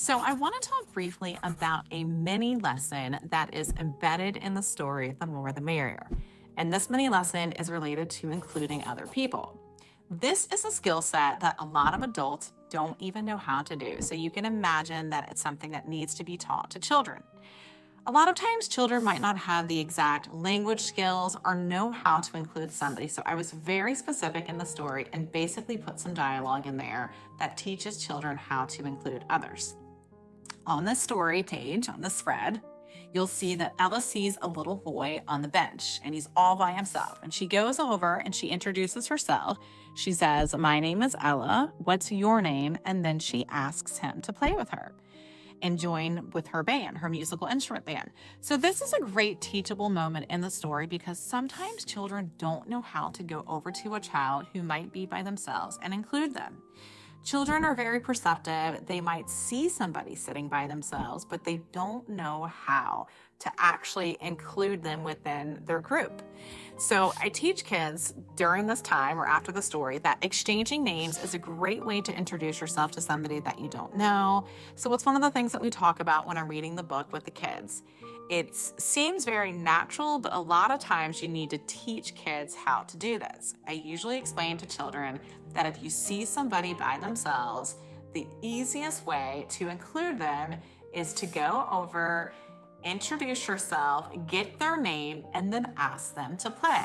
So, I want to talk briefly about a mini lesson that is embedded in the story, The More the Merrier. And this mini lesson is related to including other people. This is a skill set that a lot of adults don't even know how to do. So, you can imagine that it's something that needs to be taught to children. A lot of times, children might not have the exact language skills or know how to include somebody. So, I was very specific in the story and basically put some dialogue in there that teaches children how to include others. On the story page, on the spread, you'll see that Ella sees a little boy on the bench and he's all by himself. And she goes over and she introduces herself. She says, "My name is Ella. What's your name?" And then she asks him to play with her and join with her band, her musical instrument band. So, this is a great teachable moment in the story because sometimes children don't know how to go over to a child who might be by themselves and include them. Children are very perceptive. They might see somebody sitting by themselves, but they don't know how to actually include them within their group. So I teach kids during this time or after the story that exchanging names is a great way to introduce yourself to somebody that you don't know. So it's one of the things that we talk about when I'm reading the book with the kids. It seems very natural, but a lot of times you need to teach kids how to do this. I usually explain to children that if you see somebody by themselves, the easiest way to include them is to go over, introduce yourself, get their name, and then ask them to play.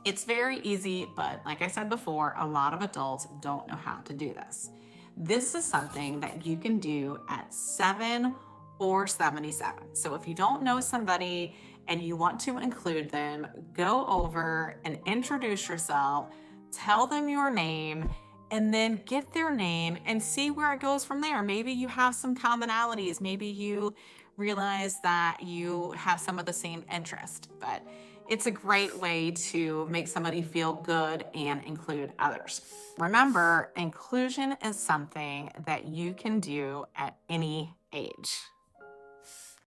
It's very easy, but like I said before, a lot of adults don't know how to do this. This is something that you can do at 7 or 77. So if you don't know somebody and you want to include them, go over and introduce yourself, tell them your name, and then get their name and see where it goes from there. Maybe you have some commonalities. Maybe you realize that you have some of the same interest, but it's a great way to make somebody feel good and include others. Remember, inclusion is something that you can do at any age.